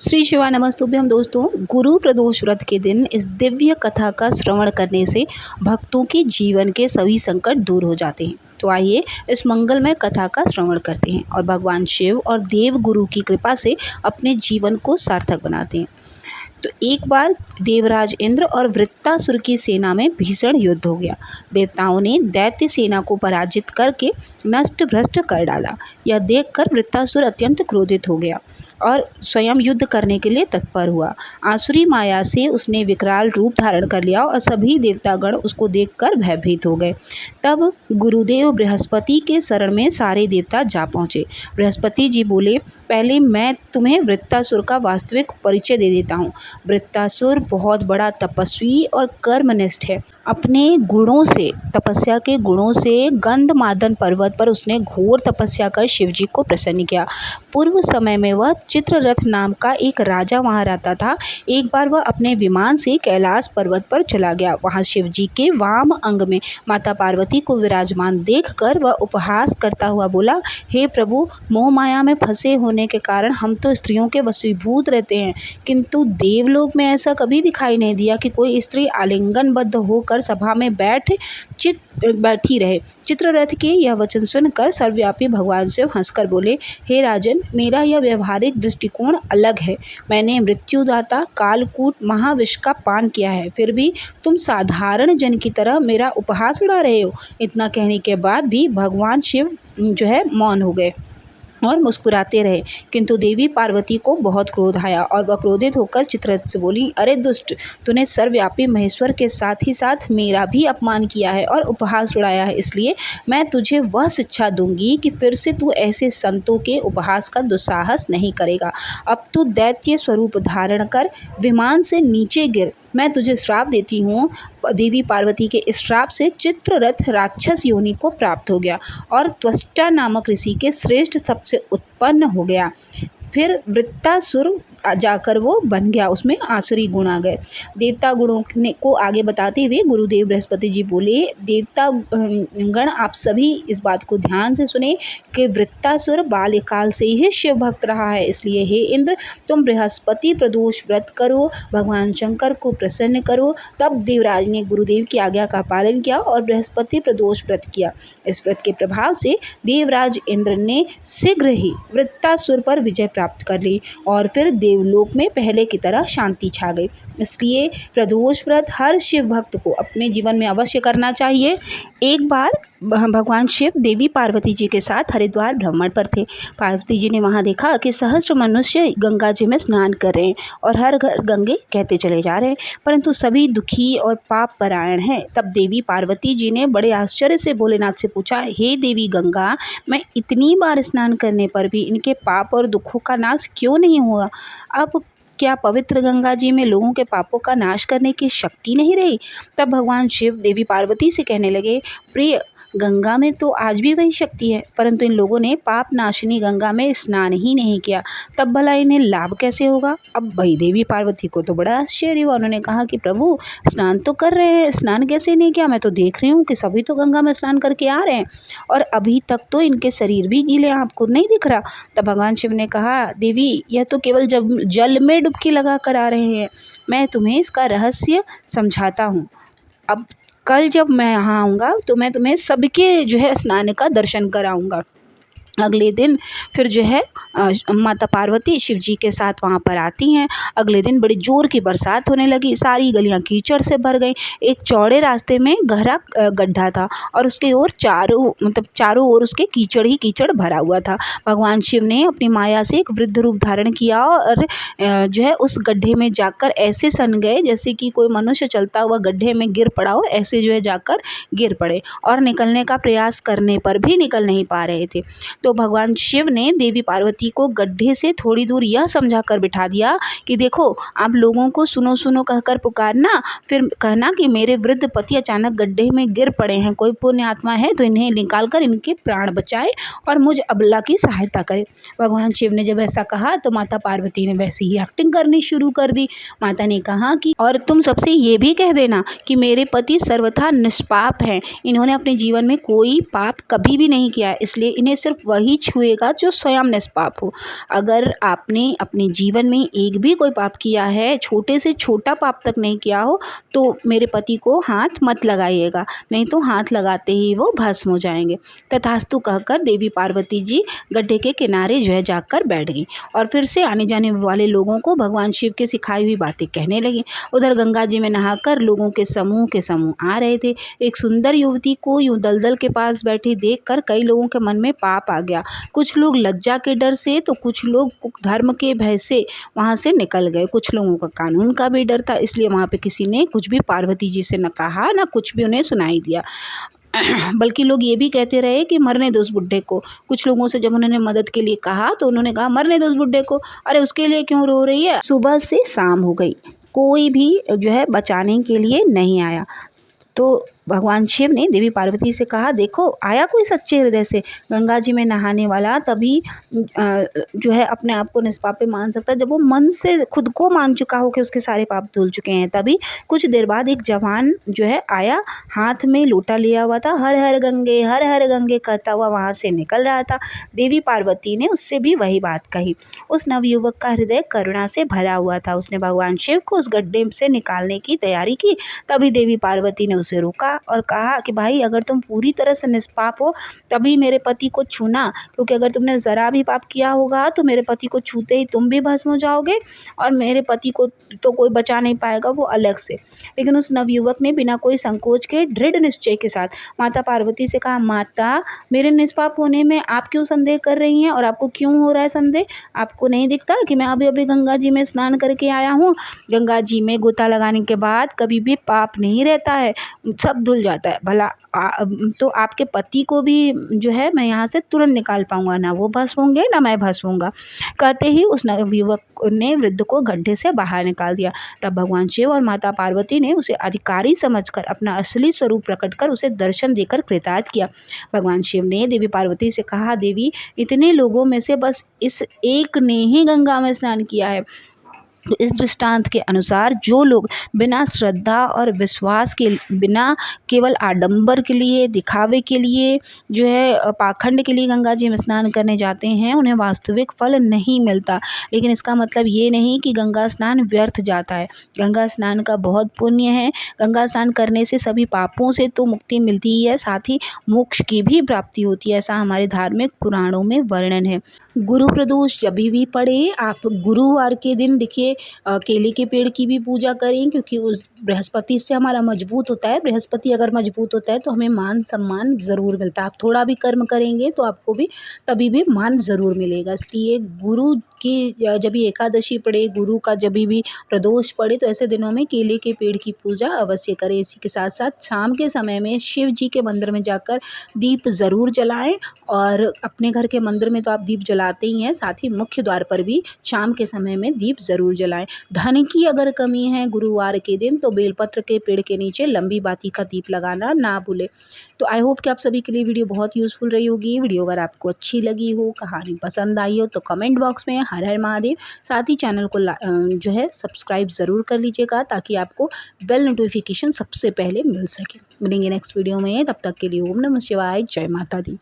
श्री शिवा नमस्तुभ्यम दोस्तों। गुरु प्रदोष व्रत के दिन इस दिव्य कथा का श्रवण करने से भक्तों के जीवन के सभी संकट दूर हो जाते हैं। तो आइए इस मंगलमय कथा का श्रवण करते हैं और भगवान शिव और देव गुरु की कृपा से अपने जीवन को सार्थक बनाते हैं। तो एक बार देवराज इंद्र और वृत्तासुर की सेना में भीषण युद्ध हो गया। देवताओं ने दैत्य सेना को पराजित करके नष्ट भ्रष्ट कर डाला। यह देखकर वृत्तासुर अत्यंत क्रोधित हो गया और स्वयं युद्ध करने के लिए तत्पर हुआ। आसुरी माया से उसने विकराल रूप धारण कर लिया और सभी देवतागण उसको देखकर भयभीत हो गए। तब गुरुदेव बृहस्पति के शरण में सारे देवता जा पहुँचे। बृहस्पति जी बोले, पहले मैं तुम्हें वृत्तासुर का वास्तविक परिचय दे देता हूँ। वृत्तासुर बहुत बड़ा तपस्वी और कर्मनिष्ठ है। अपने गुणों से, तपस्या के गुणों से गंधमादन पर्वत पर उसने घोर तपस्या कर शिवजी को प्रसन्न किया। पूर्व समय में वह चित्ररथ नाम का एक राजा वहाँ रहता था। एक बार वह अपने विमान से कैलाश पर्वत पर चला गया। वहाँ शिवजी के वाम अंग में माता पार्वती को विराजमान देखकर वह उपहास करता हुआ बोला, हे प्रभु, मोह माया में फंसे होने के कारण हम तो स्त्रियों के वशीभूत रहते हैं, किंतु देवलोक में ऐसा कभी दिखाई नहीं दिया कि कोई स्त्री आलिंगनबद्ध होकर सभा में बैठी रहे। चित्ररथ के यह वचन सुनकर सर्वव्यापी भगवान शिव हंसकर बोले, हे राजन, मेरा यह व्यवहारिक दृष्टिकोण अलग है। मैंने मृत्युदाता कालकूट महाविष का पान किया है, फिर भी तुम साधारण जन की तरह मेरा उपहास उड़ा रहे हो। इतना कहने के बाद भी भगवान शिव मौन हो गए और मुस्कुराते रहे। किंतु देवी पार्वती को बहुत क्रोध आया और वह क्रोधित होकर चित्ररथ से बोली, अरे दुष्ट, तूने सर्वव्यापी महेश्वर के साथ ही साथ मेरा भी अपमान किया है और उपहास उड़ाया है। इसलिए मैं तुझे वह शिक्षा दूंगी कि फिर से तू ऐसे संतों के उपहास का दुस्साहस नहीं करेगा। अब तू दैत्य स्वरूप धारण कर विमान से नीचे गिर। मैं तुझे श्राप देती हूँ। देवी पार्वती के इस श्राप से चित्ररथ राक्षस योनि को प्राप्त हो गया और त्वष्टा नामक ऋषि के श्रेष्ठ तप से उत्पन्न हो गया। फिर वृत्तासुर जाकर वो बन गया, उसमें आसुरी गुण आ गए। देवता गुणों को आगे बताते हुए गुरुदेव बृहस्पति जी बोले, देवता गण आप सभी इस बात को ध्यान से सुने कि वृत्तासुर बाल्यकाल से ही शिव भक्त रहा है। इसलिए हे इंद्र, तुम बृहस्पति प्रदोष व्रत करो, भगवान शंकर को प्रसन्न करो। तब देवराज ने गुरुदेव की आज्ञा का पालन किया और बृहस्पति प्रदोष व्रत किया। इस व्रत के प्रभाव से देवराज इंद्र ने शीघ्र ही वृत्तासुर पर विजय प्राप्त कर ली और फिर देवलोक में पहले की तरह शांति छा गई। इसलिए प्रदोष व्रत हर शिव भक्त को अपने जीवन में अवश्य करना चाहिए। एक बार भगवान शिव देवी पार्वती जी के साथ हरिद्वार भ्रमण पर थे। पार्वती जी ने वहां देखा कि सहस्त्र मनुष्य गंगा जी में स्नान कर रहे हैं और हर घर गंगे कहते चले जा रहे हैं, परंतु सभी दुखी और पाप परायण हैं। तब देवी पार्वती जी ने बड़े आश्चर्य से भोलेनाथ से पूछा, हे देवी गंगा, मैं इतनी बार स्नान करने पर भी इनके पाप और दुखों का नाश क्यों नहीं हुआ? अब क्या पवित्र गंगा जी में लोगों के पापों का नाश करने की शक्ति नहीं रही? तब भगवान शिव देवी पार्वती से कहने लगे, प्रिय, गंगा में तो आज भी वही शक्ति है, परंतु इन लोगों ने पाप नाशिनी गंगा में स्नान ही नहीं किया, तब भला इन्हें लाभ कैसे होगा? अब भाई देवी पार्वती को तो बड़ा आश्चर्य हुआ। उन्होंने कहा कि प्रभु, स्नान तो कर रहे हैं, स्नान कैसे नहीं किया? मैं तो देख रही हूँ कि सभी तो गंगा में स्नान करके आ रहे हैं और अभी तक तो इनके शरीर भी गीले, आपको नहीं दिख रहा? तब भगवान शिव ने कहा, देवी, यह तो केवल जल में डुबकी लगा कर आ रहे हैं। मैं तुम्हें इसका रहस्य समझाता हूँ। अब कल जब मैं यहाँ आऊँगा तो मैं तुम्हें सबके स्नान का दर्शन कराऊँगा। अगले दिन फिर माता पार्वती शिव जी के साथ वहाँ पर आती हैं। अगले दिन बड़ी जोर की बरसात होने लगी, सारी गलियाँ कीचड़ से भर गईं। एक चौड़े रास्ते में गहरा गड्ढा था और उसके ओर चारों ओर उसके कीचड़ ही कीचड़ भरा हुआ था। भगवान शिव ने अपनी माया से एक वृद्ध रूप धारण किया और उस गड्ढे में जाकर ऐसे सन गए जैसे कि कोई मनुष्य चलता हुआ गड्ढे में गिर पड़ा हो, ऐसे जाकर गिर पड़े और निकलने का प्रयास करने पर भी निकल नहीं पा रहे थे। तो भगवान शिव ने देवी पार्वती को गड्ढे से थोड़ी दूर यह समझा कर बिठा दिया कि देखो, आप लोगों को सुनो सुनो कहकर पुकारना, फिर कहना कि मेरे वृद्ध पति अचानक गड्ढे में गिर पड़े हैं, कोई पुण्य आत्मा है तो इन्हें निकाल कर इनके प्राण बचाए और मुझ अबला की सहायता करे। भगवान शिव ने जब ऐसा कहा तो माता पार्वती ने वैसी ही एक्टिंग करनी शुरू कर दी। माता ने कहा कि और तुम सबसे ये भी कह देना कि मेरे पति सर्वथा निष्पाप हैं, इन्होंने अपने जीवन में कोई पाप कभी भी नहीं किया, इसलिए इन्हें सिर्फ वही छुएगा जो स्वयं निष्पाप हो। अगर आपने अपने जीवन में एक भी कोई पाप किया है, छोटे से छोटा पाप तक नहीं किया हो, तो मेरे पति को हाथ मत लगाइएगा, नहीं तो हाथ लगाते ही वो भस्म हो जाएंगे। तथास्तु कहकर देवी पार्वती जी गड्ढे के किनारे जो है जाकर बैठ गई और फिर से आने जाने वाले लोगों को भगवान शिव की सिखाई हुई बातें कहने लगी। उधर गंगा जी में नहाकर लोगों के समूह आ रहे थे। एक सुंदर युवती को यूं दलदल के पास बैठी देखकर कई लोगों के मन में पाप आ गया। कुछ लोग लज्जा के डर से तो कुछ लोग धर्म के भय से वहाँ से निकल गए। कुछ लोगों का कानून का भी डर था, इसलिए वहाँ पे किसी ने कुछ भी पार्वती जी से न कहा, न कुछ भी उन्हें सुनाई दिया। बल्कि लोग ये भी कहते रहे कि मरने दो उस बुड्ढे को। कुछ लोगों से जब उन्होंने मदद के लिए कहा तो उन्होंने कहा मरने दो उस बुड्ढे को, अरे उसके लिए क्यों रो रही है। सुबह से शाम हो गई, कोई भी जो है बचाने के लिए नहीं आया। तो भगवान शिव ने देवी पार्वती से कहा, देखो आया कोई सच्चे हृदय से गंगा जी में नहाने वाला तभी जो है अपने आप को निष्पाप मान सकता है जब वो मन से खुद को मान चुका हो कि उसके सारे पाप धुल चुके हैं। तभी कुछ देर बाद एक जवान जो है आया, हाथ में लोटा लिया हुआ था, हर हर गंगे कहता हुआ वहाँ से निकल रहा था। देवी पार्वती ने उससे भी वही बात कही। उस नवयुवक का हृदय करुणा से भरा हुआ था। उसने भगवान शिव को उस गड्ढे से निकालने की तैयारी की। तभी देवी पार्वती ने उसे रोका और कहा कि भाई अगर तुम पूरी तरह से निष्पाप हो तभी मेरे पति को छूना, क्योंकि अगर तुमने ज़रा भी पाप किया होगा तो मेरे पति को छूते ही तुम भी भस्म हो जाओगे और मेरे पति को तो कोई बचा नहीं पाएगा, वो अलग से। लेकिन उस नवयुवक ने बिना कोई संकोच के दृढ़ निश्चय के साथ माता पार्वती से कहा, माता मेरे निष्पाप होने में आप क्यों संदेह कर रही हैं और आपको क्यों हो रहा है संदेह? आपको नहीं दिखता कि मैं अभी अभी गंगा जी में स्नान करके आया हूँ। गंगा जी में गोता लगाने के बाद कभी भी पाप नहीं रहता है, सब धुल जाता है। भला तो आपके पति को भी जो है मैं यहाँ से तुरंत निकाल पाऊंगा, ना वो भस्म होंगे ना मैं भस्म होऊंगा। कहते ही उस नवयुवक ने वृद्ध को गड्ढे से बाहर निकाल दिया। तब भगवान शिव और माता पार्वती ने उसे अधिकारी समझकर अपना असली स्वरूप प्रकट कर उसे दर्शन देकर कृतार्थ किया। भगवान शिव ने देवी पार्वती से कहा, देवी इतने लोगों में से बस इस एक ने ही गंगा में स्नान किया है। तो इस दृष्टांत के अनुसार जो लोग बिना श्रद्धा और विश्वास के, बिना केवल आडंबर के लिए, दिखावे के लिए, जो है पाखंड के लिए गंगा जी में स्नान करने जाते हैं, उन्हें वास्तविक फल नहीं मिलता। लेकिन इसका मतलब ये नहीं कि गंगा स्नान व्यर्थ जाता है। गंगा स्नान का बहुत पुण्य है। गंगा स्नान करने से सभी पापों से तो मुक्ति मिलती ही है, साथ ही मोक्ष की भी प्राप्ति होती है, ऐसा हमारे धार्मिक पुराणों में वर्णन है। गुरु प्रदोष जब भी पड़े, आप गुरुवार के दिन देखिए केले के पेड़ की भी पूजा करें, क्योंकि उस बृहस्पति से हमारा मजबूत होता है। बृहस्पति अगर मजबूत होता है तो हमें मान सम्मान ज़रूर मिलता है। आप थोड़ा भी कर्म करेंगे तो आपको भी तभी भी मान ज़रूर मिलेगा। इसलिए गुरु की जब भी एकादशी पड़े, गुरु का जब भी प्रदोष पड़े, तो ऐसे दिनों में केले के पेड़ की पूजा अवश्य करें। इसी के साथ साथ शाम के समय में शिव जी के मंदिर में जाकर दीप ज़रूर जलाएं, और अपने घर के मंदिर में तो आप दीप जलाते ही हैं, साथ ही मुख्य द्वार पर भी शाम के समय में दीप ज़रूर जलाएं। धन की अगर कमी है गुरुवार के दिन, तो बेलपत्र के पेड़ के नीचे लंबी बाती का दीप लगाना ना भूलें। तो आई होप कि आप सभी के लिए वीडियो बहुत यूज़फुल रही होगी। वीडियो अगर आपको अच्छी लगी हो, कहानी पसंद आई हो, तो कमेंट बॉक्स में हर हर महादेव, साथ ही चैनल को जो है सब्सक्राइब ज़रूर कर लीजिएगा, ताकि आपको बेल नोटिफिकेशन सबसे पहले मिल सके। मिलेंगे नेक्स्ट वीडियो में, तब तक के लिए ओम नमः शिवाय, जय माता दी।